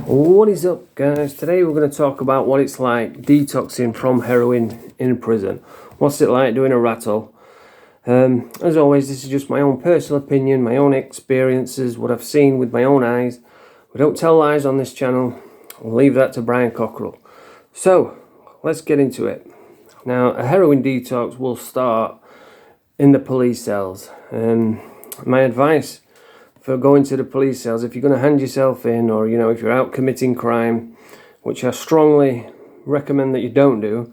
What is up, guys? Today we're going to talk about what it's like detoxing from heroin in prison. What's it like doing a rattle? As always, this is just my own personal opinion, my own experiences, what I've seen with my own eyes. We don't tell lies on this channel. I'll leave that to Brian Cockrell. So, let's get into it. Now, a heroin detox will start in the police cells. My advice for going to the police cells, if you're going to hand yourself in, or if you're out committing crime, which I strongly recommend that you don't do.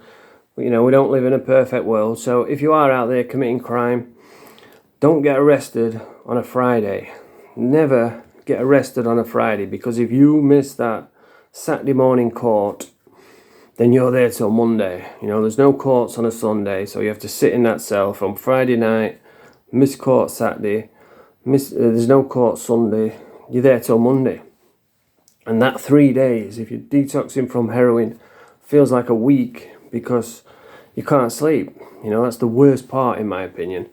We don't live in a perfect world, so if you are out there committing crime, don't get arrested on a Friday. Never get arrested on a Friday, because if you miss that Saturday morning court, then you're there till Monday. There's no courts on a Sunday, so you have to sit in that cell from Friday night, miss court Saturday, there's no court Sunday, you're there till Monday. And that 3 days, if you're detoxing from heroin, feels like a week, because you can't sleep. That's the worst part, in my opinion,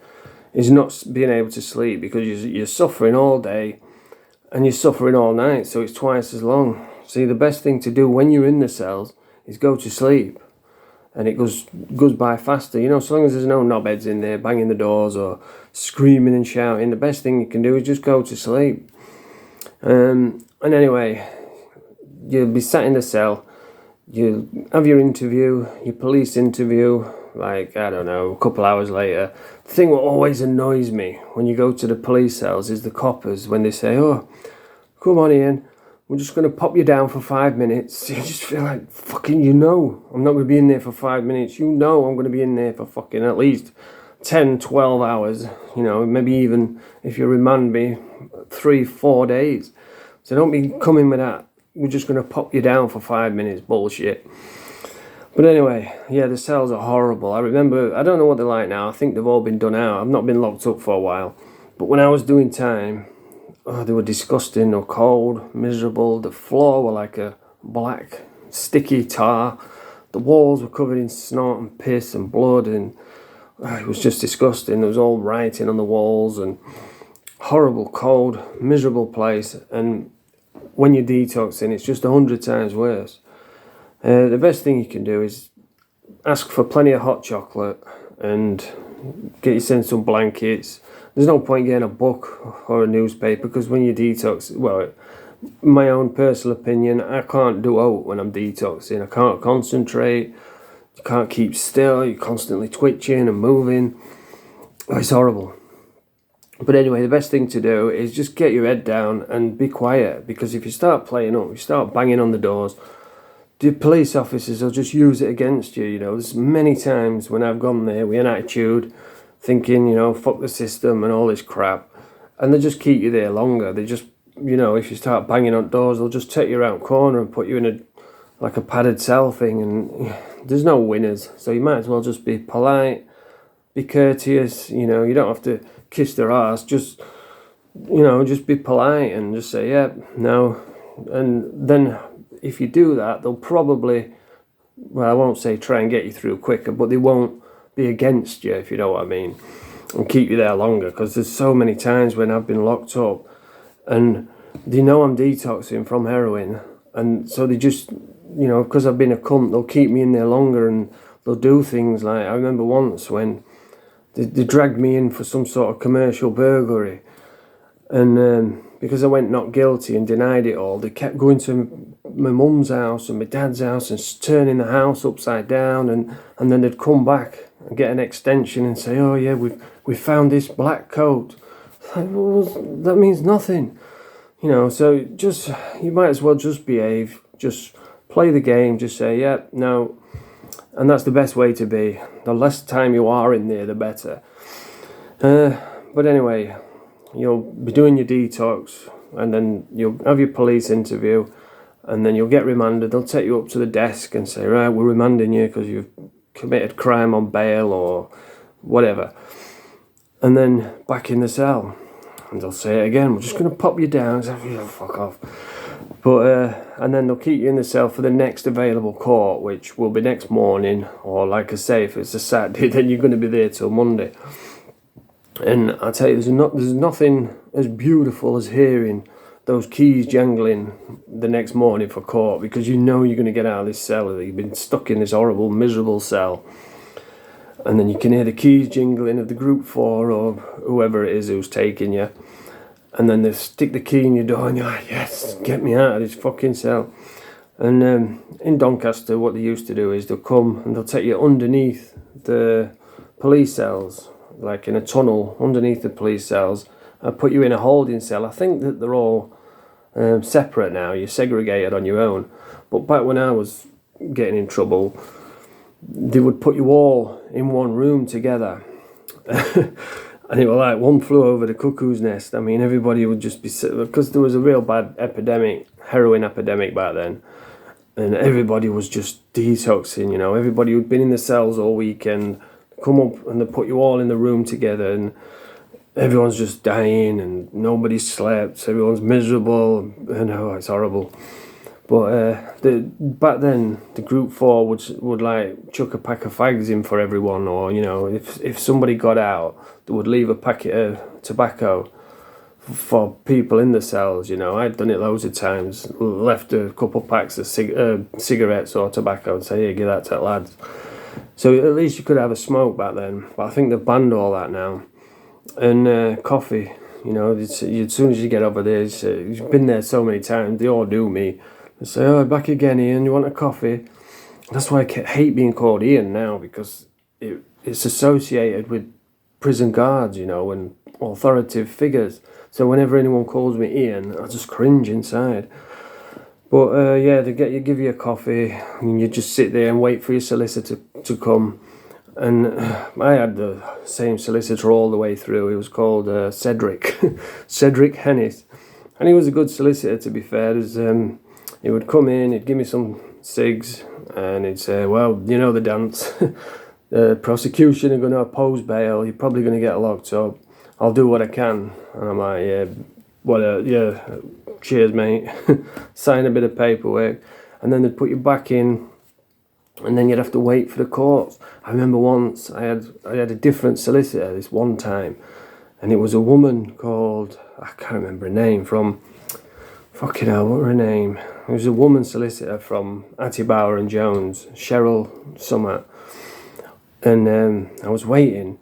is not being able to sleep, because you're suffering all day and you're suffering all night, so it's twice as long. See, the best thing to do when you're in the cells is go to sleep, and it goes by faster. So long as there's no knobheads in there banging the doors or screaming and shouting, the best thing you can do is just go to sleep. And anyway, you'll be sat in the cell, you have your interview, your police interview, like, I don't know, a couple hours later. The thing that always annoys me when you go to the police cells is the coppers, when they say, "Oh, come on in, we're just going to pop you down for 5 minutes." You just feel like, fucking, I'm not going to be in there for 5 minutes. I'm going to be in there for fucking at least 10, 12 hours. Maybe even, if you remand me, 3-4 days. So don't be coming with that, "We're just going to pop you down for 5 minutes" bullshit. But anyway, yeah, the cells are horrible. I remember, I don't know what they're like now. I think they've all been done out. I've not been locked up for a while. But when I was doing time, they were disgusting. They were cold, miserable. The floor were like a black, sticky tar. The walls were covered in snot and piss and blood, and it was just disgusting. There was all writing on the walls, and horrible, cold, miserable place. And when you're detoxing, it's just 100 times worse. The best thing you can do is ask for plenty of hot chocolate and get yourself some blankets. There's no point getting a book or a newspaper, because when you detox, well, my own personal opinion, I can't do out when I'm detoxing. I can't concentrate. You can't keep still. You're constantly twitching and moving. It's horrible. But anyway, the best thing to do is just get your head down and be quiet, because if you start playing up, you start banging on the doors, the police officers will just use it against you. There's many times when I've gone there with an attitude, thinking, fuck the system and all this crap, and they just keep you there longer. They just, if you start banging on doors, they'll just take you around corner and put you in a padded cell thing, and there's no winners. So you might as well just be polite, be courteous. You don't have to kiss their ass. Just be polite and just say, yeah, no. And then if you do that, they'll probably, well, I won't say try and get you through quicker, but they won't be against you, if you know what I mean, and keep you there longer. Because there's so many times when I've been locked up and they know I'm detoxing from heroin, and so they just, because I've been a cunt, they'll keep me in there longer, and they'll do things like, I remember once when they dragged me in for some sort of commercial burglary, and because I went not guilty and denied it all, they kept going to my mum's house and my dad's house and turning the house upside down, and then they'd come back and get an extension and say, "Oh yeah, we found this black coat." Like, well, that means nothing, so just, you might as well just behave, just play the game, just say, yeah, no. And that's the best way to be. The less time you are in there, the better. But anyway, you'll be doing your detox, and then you'll have your police interview, and then you'll get remanded. They'll take you up to the desk and say, "Right, we're remanding you because you've committed crime on bail," or whatever. And then back in the cell, and they'll say it again, "We're just going to pop you down." So, fuck off. But and then they'll keep you in the cell for the next available court, which will be next morning, or like I say, if it's a Saturday, then you're going to be there till Monday. And I tell you, there's nothing as beautiful as hearing those keys jangling the next morning for court, because you know you're going to get out of this cell. You've been stuck in this horrible, miserable cell. And then you can hear the keys jingling of the group 4 or whoever it is who's taking you. And then they stick the key in your door and you're like, yes, get me out of this fucking cell. And in Doncaster, what they used to do is they'll come and they'll take you underneath the police cells, like in a tunnel underneath the police cells, and put you in a holding cell. I think that they're all separate now. You're segregated on your own. But back when I was getting in trouble, they would put you all in one room together. And it was like one flew over the cuckoo's nest. I mean, everybody would just be... Because there was a real bad epidemic, heroin epidemic back then. And everybody was just detoxing, you know. Everybody who'd been in the cells all weekend come up and they put you all in the room together, and everyone's just dying and nobody slept. Everyone's miserable. And oh, it's horrible. But back then, the group 4 would like chuck a pack of fags in for everyone, or, you know, if somebody got out, they would leave a packet of tobacco for people in the cells. You know, I'd done it loads of times, left a couple packs of cigarettes or tobacco and say, here, give that to the lads. So at least you could have a smoke back then. But I think they've banned all that now. And coffee, you know, as soon as you get over there, you've been there so many times, they all do me. They say, oh, back again, Ian, you want a coffee? That's why I hate being called Ian now, because it's associated with prison guards, you know, and authoritative figures. So whenever anyone calls me Ian, I just cringe inside. But yeah, they give you a coffee, and you just sit there and wait for your solicitor to come. And I had the same solicitor all the way through. He was called Cedric, Cedric Hennis. And he was a good solicitor, to be fair. He would come in, he'd give me some cigs, and he'd say, well, you know the dance. The prosecution are going to oppose bail. You're probably going to get locked up. I'll do what I can. And I'm like, yeah, cheers, mate. Sign a bit of paperwork. And then they'd put you back in, and then you'd have to wait for the courts. I remember once I had a different solicitor this one time, and it was a woman called, I can't remember her name, from, fucking hell, what was her name? It was a woman solicitor from Atibauer and Jones, Cheryl Summit. And I was waiting,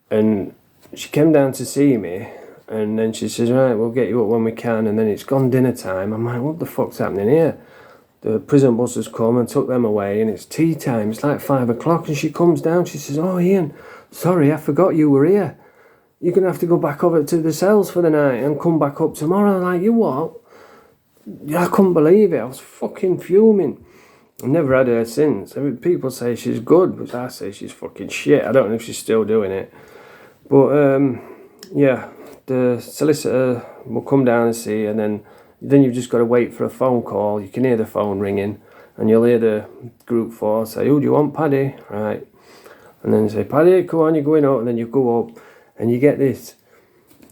and she came down to see me, and then she says, right, we'll get you up when we can, and then it's gone dinner time. I'm like, what the fuck's happening here? The prison bus has come and took them away, and it's tea time. It's like 5 o'clock, and she comes down, she says, oh, Ian, sorry, I forgot you were here. You're going to have to go back over to the cells for the night and come back up tomorrow. I'm like, you what? I couldn't believe it. I was fucking fuming. I've never had her since. People say she's good, but I say she's fucking shit. I don't know if she's still doing it. But, yeah, the solicitor will come down and see, and then you've just got to wait for a phone call. You can hear the phone ringing, and you'll hear the group 4 say, oh, do you want Paddy? Right. And then they say, Paddy, come on, you're going up. And then you go up, and you get this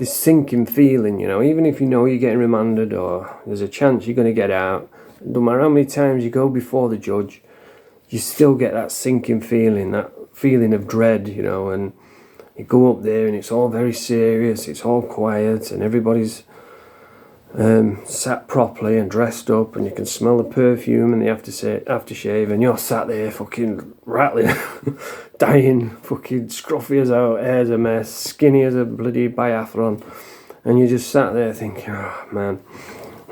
sinking feeling, you know, even if you know you're getting remanded or there's a chance you're going to get out, no matter how many times you go before the judge, you still get that sinking feeling, that feeling of dread, you know. And you go up there and it's all very serious, it's all quiet, and everybody's sat properly and dressed up, and you can smell the perfume and the aftershave, and you're sat there fucking rattling, dying, fucking scruffy as out, hair's a mess, skinny as a bloody biathlon, and you just sat there thinking, oh man,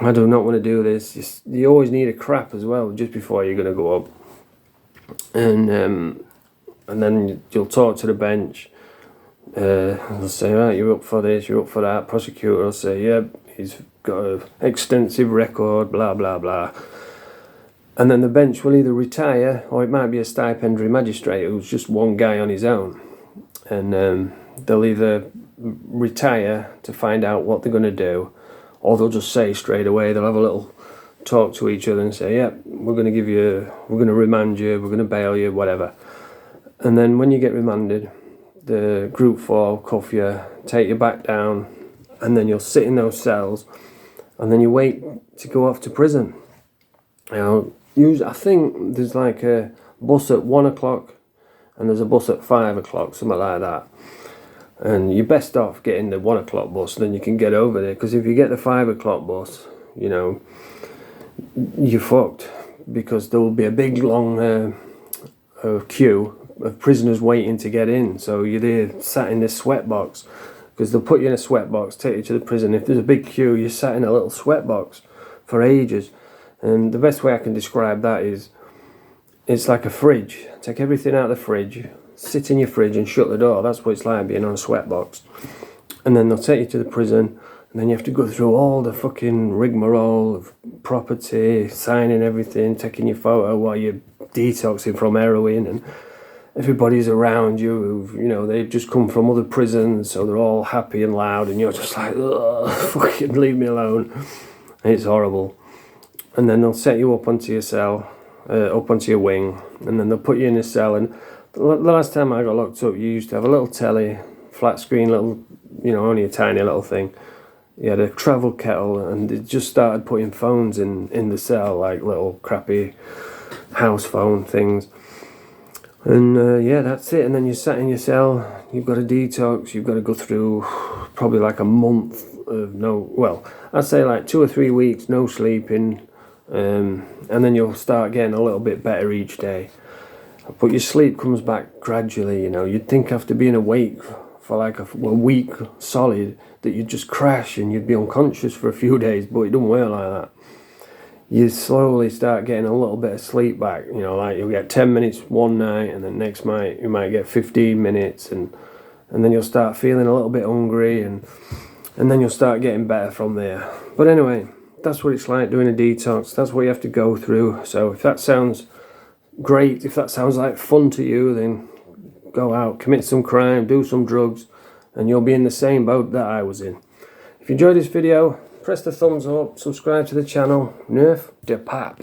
I do not want to do this. You always need a crap as well just before you're going to go up, and then you'll talk to the bench. They'll say, right, you're up for this, you're up for that. Prosecutor will say, yep, he's got an extensive record, blah blah blah. And then the bench will either retire, or it might be a stipendiary magistrate who's just one guy on his own, and they'll either retire to find out what they're going to do, or they'll just say straight away, they'll have a little talk to each other and say, yep, we're going to remand you, we're going to bail you, whatever. And then when you get remanded, the group 4 will cuff you, take you back down, and then you'll sit in those cells, and then you wait to go off to prison. You know, usually, I think there's like a bus at 1 o'clock, and there's a bus at 5 o'clock, something like that. And you're best off getting the 1 o'clock bus, then you can get over there. Because if you get the 5 o'clock bus, you know, you're fucked. Because there will be a big long queue of prisoners waiting to get in. So you're there sat in this sweat box. Because they'll put you in a sweat box, take you to the prison. If there's a big queue, you're sat in a little sweat box for ages. And the best way I can describe that is, it's like a fridge. Take everything out of the fridge, sit in your fridge and shut the door. That's what it's like being on a sweat box. And then they'll take you to the prison, and then you have to go through all the fucking rigmarole of property, signing everything, taking your photo while you're detoxing from heroin, and everybody's around you who, you know, they've just come from other prisons, so they're all happy and loud, and you're just like, ugh, fucking leave me alone. And it's horrible. And then they'll set you up onto your cell, up onto your wing, and then they'll put you in a cell. And the last time I got locked up, you used to have a little telly, flat screen, little, you know, only a tiny little thing. You had a travel kettle, and they just started putting phones in the cell, like little crappy house phone things. And yeah, that's it. And then you sat in your cell, you've got a detox, you've got to go through probably like a month of I'd say like 2 or 3 weeks, no sleeping. And then you'll start getting a little bit better each day. But your sleep comes back gradually, you know. You'd think after being awake for like a week solid that you'd just crash and you'd be unconscious for a few days, but it doesn't work like that. You slowly start getting a little bit of sleep back, you know, like you'll get 10 minutes one night, and then next night you might get 15 minutes, and then you'll start feeling a little bit hungry, and then you'll start getting better from there. But anyway, that's what it's like doing a detox. That's what you have to go through. So if that sounds great, if that sounds like fun to you, then go out, commit some crime, do some drugs, and you'll be in the same boat that I was in. If you enjoyed this video, press the thumbs up, subscribe to the channel. Nerf de pap.